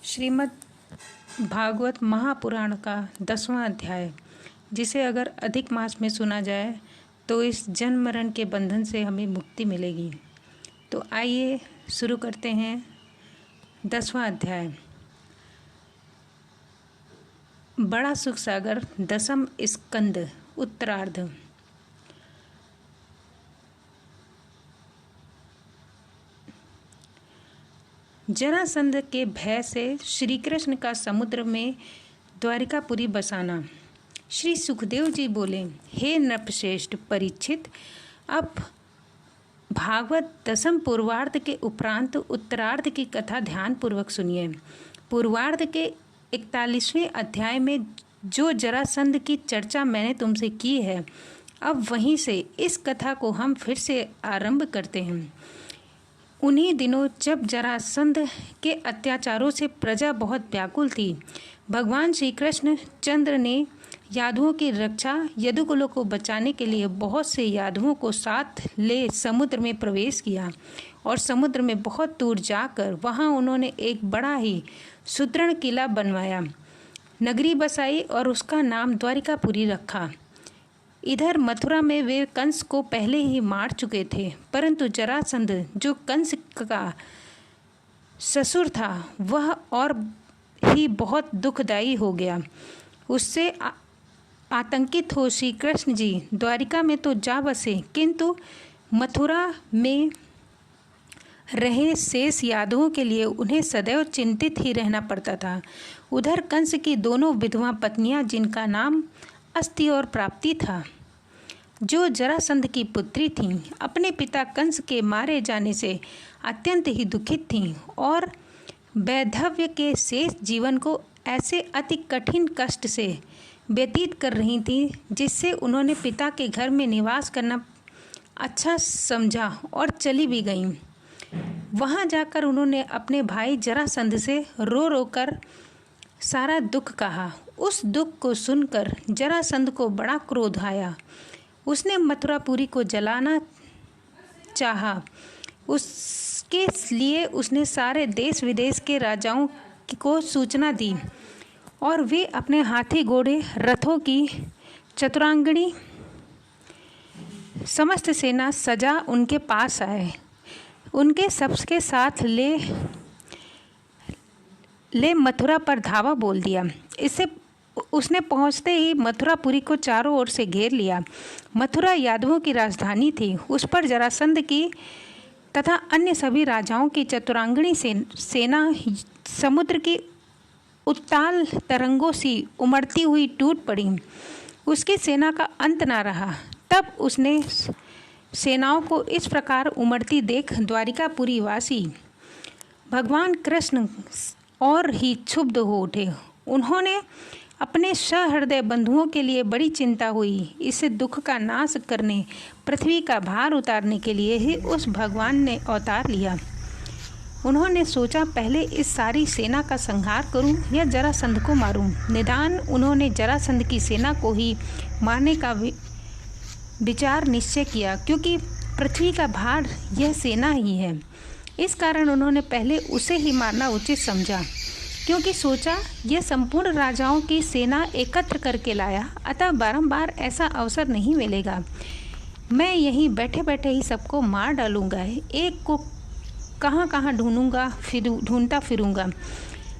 श्रीमद् भागवत महापुराण का 10वां अध्याय, जिसे अगर अधिक मास में सुना जाए तो इस जन्म मरण के बंधन से हमें मुक्ति मिलेगी। तो आइए शुरू करते हैं 10वां अध्याय। बड़ा सुख सागर, 10वां स्कंद, उत्तरार्ध। जरासंध के भय से श्री कृष्ण का समुद्र में द्वारिकापुरी बसाना। श्री सुखदेव जी बोले, हे नृपश्रेष्ठ परीक्षित, अब भागवत 10वें पूर्वार्ध के उपरांत उत्तरार्ध की कथा ध्यान पूर्वक सुनिए। पूर्वार्ध के 41वें अध्याय में जो जरासंध की चर्चा मैंने तुमसे की है, अब वहीं से इस कथा को हम फिर से आरंभ करते हैं। उन्हीं दिनों जब जरासंध के अत्याचारों से प्रजा बहुत व्याकुल थी, भगवान श्री कृष्ण चंद्र ने यादवों की रक्षा, यदुकुलों को बचाने के लिए बहुत से यादवों को साथ ले समुद्र में प्रवेश किया और समुद्र में बहुत दूर जाकर वहां उन्होंने एक बड़ा ही सुदृढ़ किला बनवाया, नगरी बसाई और उसका नाम द्वारिकापुरी रखा। इधर मथुरा में वे कंस को पहले ही मार चुके थे, परंतु जरासंध जो कंस का ससुर था वह और ही बहुत दुखदायी हो गया। उससे आतंकित हो श्री कृष्ण जी द्वारिका में तो जा बसे, किंतु मथुरा में रहे शेष यादवों के लिए उन्हें सदैव चिंतित ही रहना पड़ता था। उधर कंस की दोनों विधवा पत्नियां, जिनका नाम अस्ति और प्राप्ति था, जो जरासंध की पुत्री थीं, अपने पिता कंस के मारे जाने से अत्यंत ही दुखित थीं और वैधव्य के शेष जीवन को ऐसे अति कठिन कष्ट से व्यतीत कर रही थीं, जिससे उन्होंने पिता के घर में निवास करना अच्छा समझा और चली भी गईं। वहां जाकर उन्होंने अपने भाई जरासंध से रो रो कर सारा दुख कहा। उस दुख को सुनकर जरासंध को बड़ा क्रोध आया। उसने मथुरापुरी को जलाना चाहा। उसके लिए उसने सारे देश विदेश के राजाओं को सूचना दी और वे अपने हाथी घोड़े रथों की चतुरांगणी समस्त सेना सजा उनके पास आए। उनके सबके साथ ले मथुरा पर धावा बोल दिया। इससे उसने पहुंचते ही मथुरापुरी को चारों ओर से घेर लिया। मथुरा यादवों की राजधानी थी। उस पर जरासंध की तथा अन्य सभी राजाओं की चतुरांगणी सेना समुद्र की उत्ताल तरंगों सी उमड़ती हुई टूट पड़ी। उसकी सेना का अंत ना रहा। तब उसने सेनाओं को इस प्रकार उमड़ती देख द्वारिकापुरी वासी भगवान कृष्ण और ही क्षुब्ध हो उठे। उन्होंने अपने सहृदय बंधुओं के लिए बड़ी चिंता हुई। इस दुख का नाश करने, पृथ्वी का भार उतारने के लिए ही उस भगवान ने अवतार लिया। उन्होंने सोचा, पहले इस सारी सेना का संहार करूं या जरासंध को मारूं। निदान उन्होंने जरासंध की सेना को ही मारने का विचार निश्चय किया, क्योंकि पृथ्वी का भार यह सेना ही है। इस कारण उन्होंने पहले उसे ही मारना उचित समझा, क्योंकि सोचा यह संपूर्ण राजाओं की सेना एकत्र करके लाया, अतः बारंबार ऐसा अवसर नहीं मिलेगा। मैं यहीं बैठे बैठे ही सबको मार डालूंगा। एक को कहाँ कहाँ ढूंढता फिरूंगा,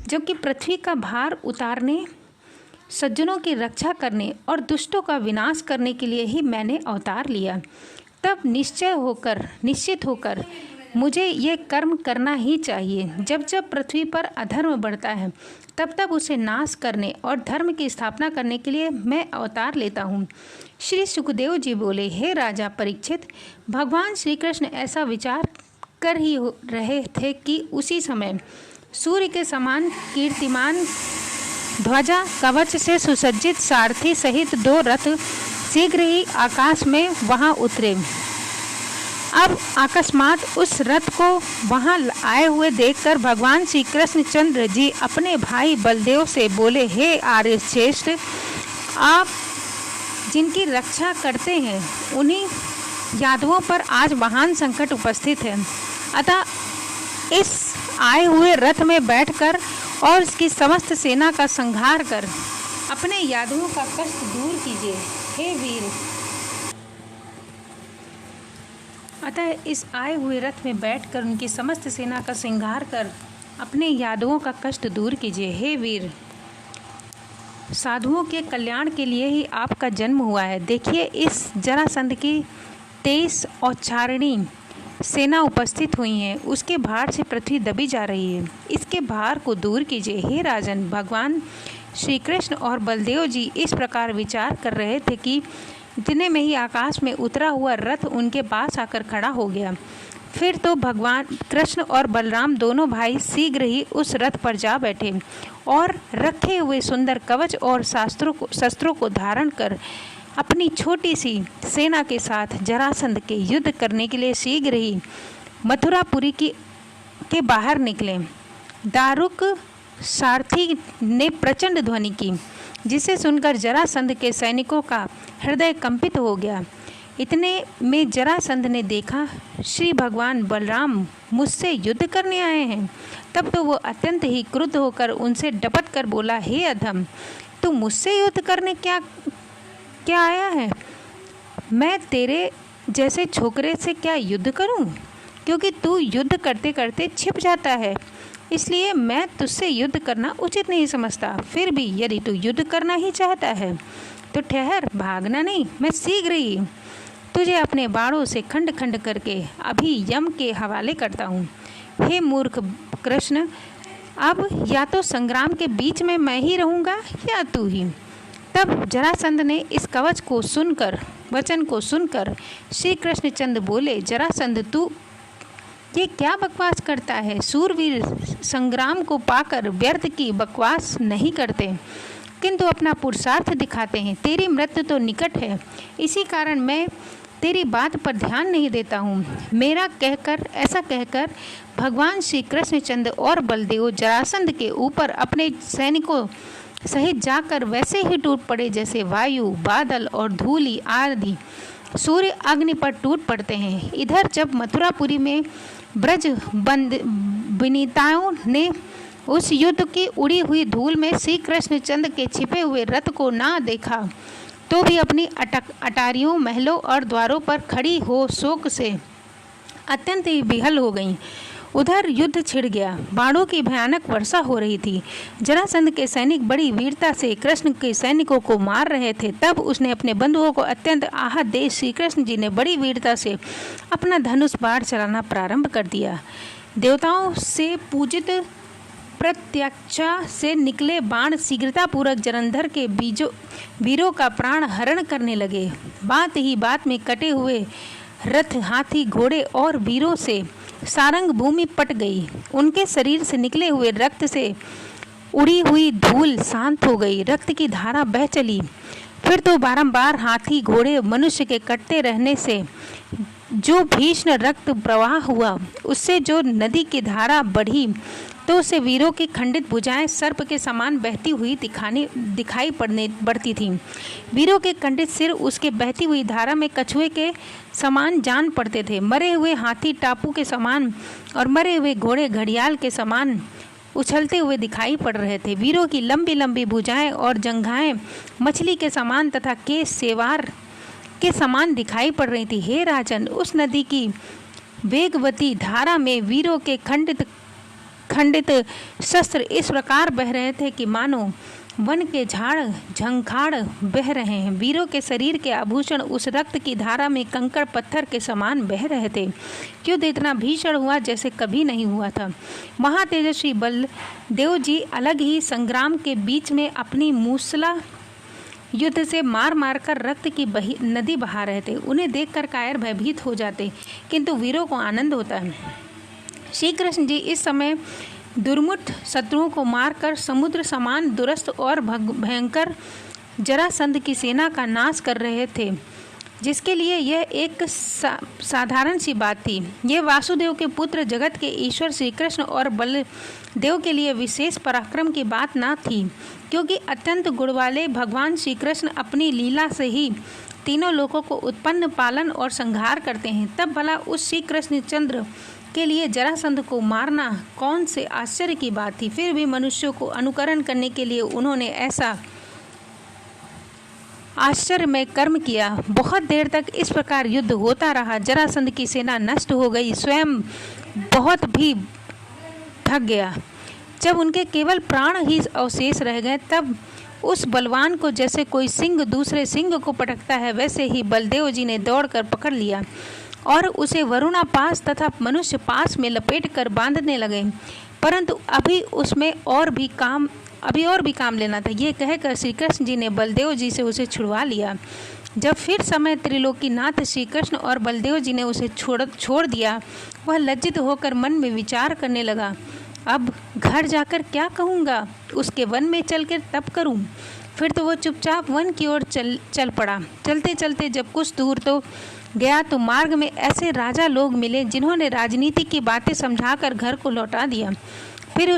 जबकि पृथ्वी का भार उतारने, सज्जनों की रक्षा करने और दुष्टों का विनाश करने के लिए ही मैंने अवतार लिया। तब निश्चित होकर मुझे ये कर्म करना ही चाहिए। जब जब पृथ्वी पर अधर्म बढ़ता है, तब तब उसे नाश करने और धर्म की स्थापना करने के लिए मैं अवतार लेता हूँ। श्री सुखदेव जी बोले, हे राजा परीक्षित, भगवान श्री कृष्ण ऐसा विचार कर ही रहे थे कि उसी समय सूर्य के समान कीर्तिमान ध्वजा कवच से सुसज्जित सारथी सहित 2 रथ शीघ्र ही आकाश में वहां उतरे। अब अकस्मात उस रथ को वहां आए हुए देखकर भगवान श्री कृष्ण चंद्र जी अपने भाई बलदेव से बोले, हे आर्य श्रेष्ठ, आप जिनकी रक्षा करते हैं उन्हीं यादवों पर आज महान संकट उपस्थित है। अतः इस आए हुए रथ में बैठकर और उसकी समस्त सेना का संहार कर अपने यादवों का कष्ट दूर कीजिए, हे वीर। अतः इस आए हुए रथ में बैठकर उनकी समस्त सेना का संहार कर अपने यादवों का कष्ट दूर कीजिए, हे वीर। साधुओं के कल्याण के लिए ही आपका जन्म हुआ है। देखिए, इस जरासंध की 23 औच्चारणी सेना उपस्थित हुई है, उसके भार से पृथ्वी दबी जा रही है। इसके भार को दूर कीजिए, हे राजन। भगवान श्री कृष्ण और बलदेव जी इस प्रकार विचार कर रहे थे कि इतने में ही आकाश में उतरा हुआ रथ उनके पास आकर खड़ा हो गया। फिर तो भगवान कृष्ण और बलराम दोनों भाई शीघ्र ही उस रथ पर जा बैठे और रखे हुए सुंदर कवच और शस्त्रों को धारण कर अपनी छोटी सी सेना के साथ जरासंध के युद्ध करने के लिए शीघ्र ही मथुरापुरी के बाहर निकले। दारुक सारथी ने प्रचंड ध्वनि की, जिसे सुनकर जरासंध के सैनिकों का हृदय कंपित हो गया। इतने में जरासंध ने देखा श्री भगवान बलराम मुझसे युद्ध करने आए हैं। तब तो वो अत्यंत ही क्रुद्ध होकर उनसे डपट कर बोला, हे अधम, तू मुझसे युद्ध करने क्या आया है? मैं तेरे जैसे छोकरे से क्या युद्ध करूं? क्योंकि तू युद्ध करते करते छिप जाता है, इसलिए मैं तुझसे युद्ध करना उचित नहीं समझता। फिर भी यदि तू युद्ध करना ही चाहता है तो ठहर, भागना नहीं। मैं शीघ्र ही तुझे अपने बाणों से खंड खंड करके अभी यम के हवाले करता हूँ। हे मूर्ख कृष्ण, अब या तो संग्राम के बीच में मैं ही रहूँगा या तू ही। तब जरासंध ने इस वचन को सुनकर श्री कृष्णचंद्र बोले, जरासंध, तू ये क्या बकवास करता है? सूरवीर संग्राम को पाकर व्यर्थ की बकवास नहीं करते, किंतु अपना पुरुषार्थ दिखाते हैं। तेरी मृत्यु तो निकट है, इसी कारण मैं तेरी बात पर ध्यान नहीं देता हूँ। ऐसा कहकर भगवान श्री कृष्णचंद्र और बलदेव जरासंध के ऊपर अपने सैनिकों सहित जाकर वैसे ही टूट पड़े जैसे वायु, बादल और धूलि आदि सूर्य अग्नि पर टूट पड़ते हैं। इधर जब मथुरापुरी में ब्रज विनीताओं ने उस युद्ध की उड़ी हुई धूल में श्री कृष्णचंद्र के छिपे हुए रथ को ना देखा, तो भी अपनी अटारियों, महलों और द्वारों पर खड़ी हो शोक से अत्यंत ही विहल हो गईं। उधर युद्ध छिड़ गया, बाणों की भयानक वर्षा हो रही थी। जरासंध के सैनिक बड़ी वीरता से कृष्ण के सैनिकों को मार रहे थे। तब उसने अपने बंधुओं को अत्यंत आहत देख श्री कृष्ण जी ने बड़ी वीरता से अपना धनुष बाण चलाना प्रारंभ कर दिया। देवताओं से पूजित प्रत्यक्षा से निकले बाण शीघ्रतापूर्वक जलंधर के वीरों का प्राण हरण करने लगे। बात ही बात में कटे हुए रथ, हाथी, घोड़े और वीरों से सारंग भूमि पट गई। उनके शरीर से निकले हुए रक्त से उड़ी हुई धूल शांत हो गई, रक्त की धारा बह चली। फिर तो बारंबार हाथी, घोड़े, मनुष्य के कटते रहने से जो भीषण रक्त प्रवाह हुआ, उससे जो नदी की धारा बढ़ी, तो उसे वीरों की खंडित भुजाएं सर्प के समान बहती हुई दिखाई पड़ती थीं। वीरों के खंडित सिर उसके बहती हुई धारा में कछुए के समान जान पड़ते थे। मरे हुए हाथी टापू के समान और मरे हुए घोड़े घड़ियाल के समान उछलते हुए दिखाई पड़ रहे थे। वीरों की लंबी लंबी भुजाएं और जंघाएं मछली के समान तथा केस सेवार के समान दिखाई पड़ रही थी। हे राजन, उस नदी की वेगवती धारा में वीरों के खंडित शस्त्र इस प्रकार बह रहे थे कि मानो वन के झाड़ झंखाड़ बह रहे हैं। वीरों के शरीर के आभूषण उस रक्त की धारा में कंकड़ पत्थर के समान बह रहे थे। युद्ध इतना भीषण हुआ जैसे कभी नहीं हुआ था। महातेजस्वी बलदेव जी अलग ही संग्राम के बीच में अपनी मूसला युद्ध से मार मार कर रक्त की नदी बहा रहे थे। उन्हें देखकर कायर भयभीत हो जाते, किंतु वीरों को आनंद होता है। श्री कृष्ण जी इस समय दुर्मुठ शत्रुओं को मारकर समुद्र समान दुरस्त और भयंकर जरासंध की सेना का नाश कर रहे थे, जिसके लिए यह एक साधारण सी बात थी। यह वासुदेव के पुत्र, जगत के ईश्वर श्री कृष्ण और बलदेव के लिए विशेष पराक्रम की बात न थी, क्योंकि अत्यंत गुण वाले भगवान श्री कृष्ण अपनी लीला से ही तीनों लोकों को उत्पन्न, पालन और संहार करते हैं। तब भला उस श्री कृष्णचंद्र के लिए जरासंध को मारना कौन से आश्चर्य की बात थी। फिर भी मनुष्यों को अनुकरण करने के लिए उन्होंने ऐसा आश्चर्यमय कर्म किया। बहुत देर तक इस प्रकार युद्ध होता रहा। जरासंध की सेना नष्ट हो गई, स्वयं बहुत भी थक गया। जब उनके केवल प्राण ही अवशेष रह गए, तब उस बलवान को जैसे कोई सिंह दूसरे सिंह को पटकता है, वैसे ही बलदेव जी ने दौड़कर पकड़ लिया और उसे वरुणा पास तथा मनुष्य पास में लपेट कर बांधने लगे। परंतु अभी और भी काम लेना था। ये कहकर श्री कृष्ण जी ने बलदेव जी से उसे छुड़वा लिया। जब फिर समय त्रिलोकीनाथ श्री कृष्ण और बलदेव जी ने उसे छोड़ दिया, वह लज्जित होकर मन में विचार करने लगा, अब घर जाकर क्या कहूँगा, उसके वन में चलकर तप करूँ। फिर तो वो चुपचाप वन की ओर चल पड़ा। चलते चलते जब कुछ दूर तो गया तो मार्ग में ऐसे राजा लोग मिले जिन्होंने राजनीति की बातें समझाकर घर को लौटा दिया। फिर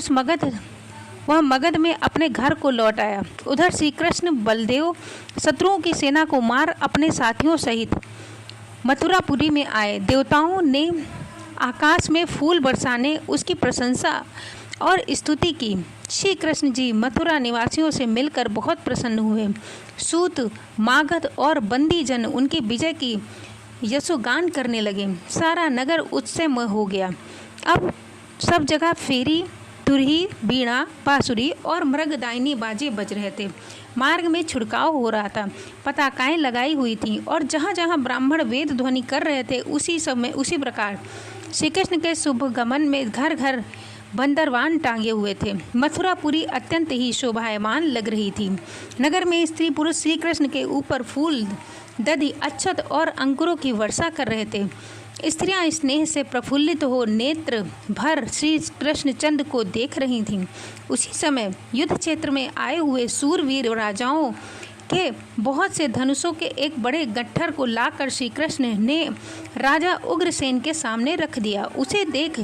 वह मगध में अपने घर को लौट आया। उधर श्री कृष्ण बलदेव शत्रुओं की सेना को मार अपने साथियों सहित मथुरापुरी में आए। देवताओं ने आकाश में फूल बरसाने उसकी प्रशंसा और स्तुति की। श्री कृष्ण जी मथुरा निवासियों से मिलकर बहुत प्रसन्न हुए। सूत, मागध और बंदी जन उनकी विजय की यशोगान करने लगे। सारा नगर उत्सवमय हो गया। अब सब जगह फेरी, तुरही, बीणा, बांसुरी और मृगदायनी बाजे बज रहे थे। मार्ग में छिड़काव हो रहा था, पताकाएं लगाई हुई थीं और जहाँ जहाँ ब्राह्मण वेद ध्वनि कर रहे थे, उसी प्रकार श्री कृष्ण के शुभ गमन में घर घर बंदरवान टांगे हुए थे। मथुरापुरी अत्यंत ही शोभायमान लग रही थी। नगर में स्त्री पुरुष श्री कृष्ण के ऊपर फूल, दधि, अक्षत और अंकुरों की वर्षा कर रहे थे। स्त्रियां स्नेह से प्रफुल्लित हो नेत्र भर श्री कृष्णचंद्र को देख रही थीं। उसी समय युद्ध क्षेत्र में आए हुए सूरवीर राजाओं के बहुत से धनुषों के एक बड़े गट्ठर को लाकर श्री कृष्ण ने राजा उग्रसेन के सामने रख दिया। उसे देख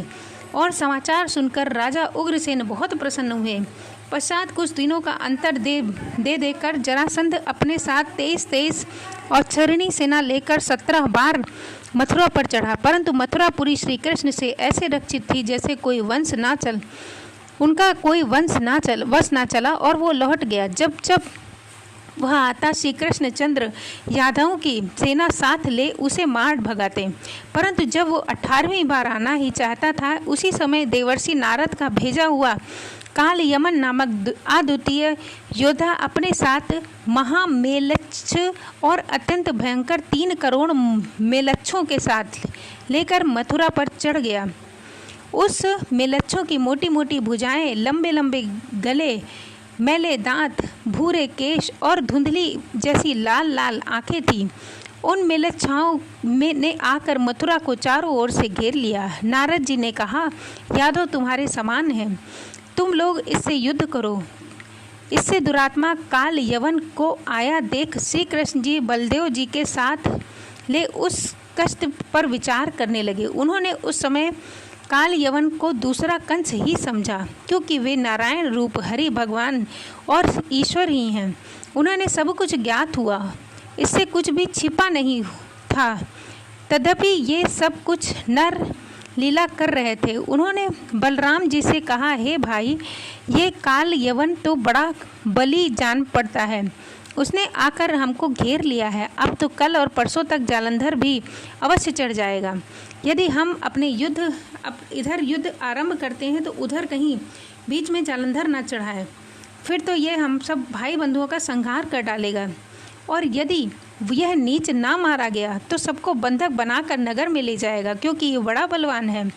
और समाचार सुनकर राजा उग्रसेन बहुत प्रसन्न हुए। पश्चात कुछ दिनों का अंतर दे देकर जरासंध अपने साथ 23 और चरणी सेना लेकर 17 बार मथुरा पर चढ़ा, परंतु मथुरापुरी श्री कृष्ण से ऐसे रक्षित थी जैसे उनका कोई वश ना चला और वो लौट गया। जब वह आता श्री कृष्णचंद्र यादवों की सेना साथ ले उसे मार भगाते, परंतु जब वो 18वीं बार आना ही चाहता था, उसी समय देवर्षि नारद का भेजा हुआ काल यमन नामक अद्वितीय योद्धा अपने साथ महामेलच्छ और अत्यंत भयंकर 3 करोड़ मेलच्छों के साथ लेकर मथुरा पर चढ़ गया। उस मेलच्छों की मोटी मोटी भुजाएं, लंबे लंबे गले, मैले दांत, भूरे केश और धुंधली जैसी लाल लाल आंखें थीं। उन मेलच्छाओं ने आकर मथुरा को चारों ओर से घेर लिया। नारद जी ने कहा, यादव तुम्हारे समान हैं, तुम लोग इससे युद्ध करो। इससे दुरात्मा काल यवन को आया देख श्री कृष्ण जी बलदेव जी के साथ ले उस कष्ट पर विचार करने लगे। उन्होंने उस समय काल यवन को दूसरा कंस ही समझा, क्योंकि वे नारायण रूप हरि भगवान और ईश्वर ही हैं। उन्होंने सब कुछ ज्ञात हुआ, इससे कुछ भी छिपा नहीं था। तदपि ये सब कुछ नर लीला कर रहे थे। उन्होंने बलराम जी से कहा, हे भाई, ये काल यवन तो बड़ा बली जान पड़ता है। उसने आकर हमको घेर लिया है। अब तो कल और परसों तक जालंधर भी अवश्य चढ़ जाएगा। यदि हम इधर युद्ध आरंभ करते हैं तो उधर कहीं बीच में जालंधर न चढ़ाए, फिर तो ये हम सब भाई बंधुओं का संहार कर डालेगा। और यदि यह नीच ना मारा गया तो सबको बंधक बनाकर नगर में ले जाएगा, क्योंकि ये बड़ा बलवान है।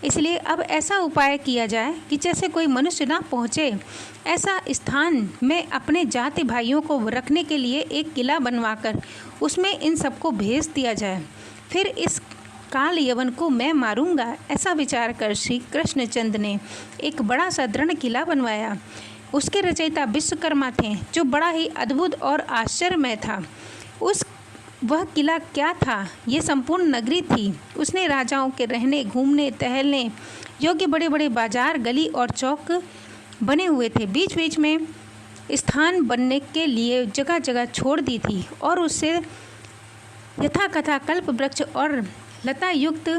इसलिए अब ऐसा उपाय किया जाए कि जैसे कोई मनुष्य ना पहुँचे, ऐसा स्थान में अपने जाति भाइयों को रखने के लिए एक किला बनवाकर उसमें इन सबको भेज दिया जाए। फिर इस काल यवन को मैं मारूंगा। ऐसा विचार कर श्री कृष्णचंद्र ने एक बड़ा सा दृढ़ किला बनवाया। उसके रचयिता विश्वकर्मा थे, जो बड़ा ही अद्भुत और आश्चर्यमय था। वह किला क्या था? ये संपूर्ण नगरी थी। उसने राजाओं के रहने, घूमने, टहलने योग्य बड़े बड़े बाजार, गली और चौक बने हुए थे। बीच बीच में स्थान बनने के लिए जगह जगह छोड़ दी थी और उससे यथाकथा कल्प वृक्ष और लता युक्त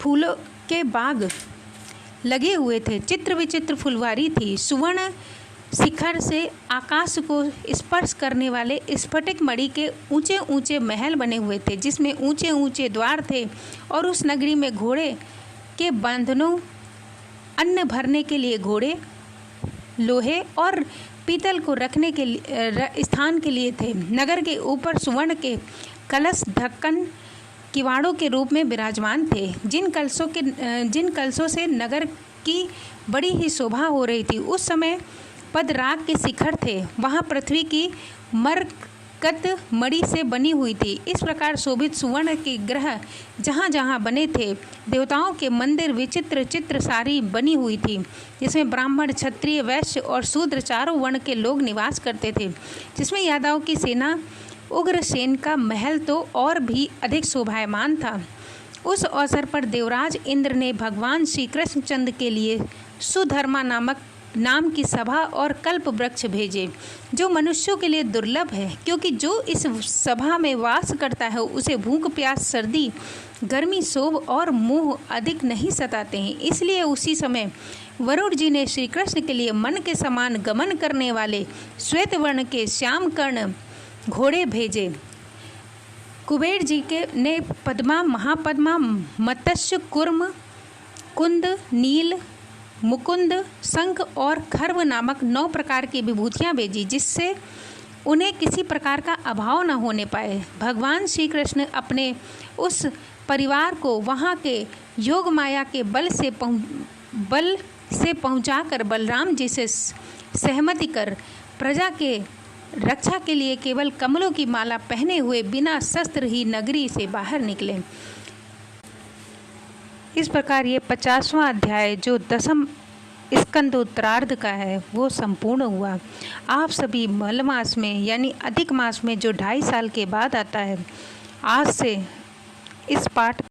फूलों के बाग लगे हुए थे, चित्र विचित्र फुलवारी थी। सुवर्ण शिखर से आकाश को स्पर्श करने वाले स्फटिक मणि के ऊंचे ऊंचे महल बने हुए थे, जिसमें ऊंचे ऊंचे द्वार थे, और उस नगरी में घोड़े के बंधनों, अन्न भरने के लिए घोड़े, लोहे और पीतल को रखने के स्थान के लिए थे। नगर के ऊपर सुवर्ण के कलश ढक्कन किवाड़ों के रूप में विराजमान थे, जिन कलशों से नगर की बड़ी ही शोभा हो रही थी। उस समय पदराग के शिखर थे, वहाँ पृथ्वी की मरकत मणि से बनी हुई थी। इस प्रकार शोभित सुवर्ण के ग्रह जहाँ जहाँ बने थे, देवताओं के मंदिर विचित्र चित्र सारी बनी हुई थी, जिसमें ब्राह्मण, क्षत्रिय, वैश्य और शूद्र चारों वर्ण के लोग निवास करते थे। जिसमें यादवों की सेना उग्रसेन का महल तो और भी अधिक शोभायमान था। उस अवसर पर देवराज इंद्र ने भगवान श्री कृष्णचंद्र के लिए सुधर्मा नाम की सभा और कल्प वृक्ष भेजे, जो मनुष्यों के लिए दुर्लभ है, क्योंकि जो इस सभा में वास करता है उसे भूख, प्यास, सर्दी, गर्मी, शोभ और मोह अधिक नहीं सताते हैं। इसलिए उसी समय वरुण जी ने श्री कृष्ण के लिए मन के समान गमन करने वाले श्वेत वर्ण के श्याम कर्ण घोड़े भेजे। कुबेर जी ने पद्मा, महापद्मा, मत्स्य, कुर्म, कुंद, नील, मुकुंद, शंख और खर्व नामक 9 प्रकार की विभूतियाँ भेजी, जिससे उन्हें किसी प्रकार का अभाव न होने पाए। भगवान श्री कृष्ण अपने उस परिवार को वहाँ के योग माया के बल से पहुँचाकर बलराम जी से सहमति कर प्रजा के रक्षा के लिए केवल कमलों की माला पहने हुए बिना शस्त्र ही नगरी से बाहर निकले। इस प्रकार ये 50वां अध्याय जो 10म स्कंद उत्तरार्ध का है वो संपूर्ण हुआ। आप सभी मल मास में यानी अधिक मास में जो 2.5 साल के बाद आता है, आज से इस पाठ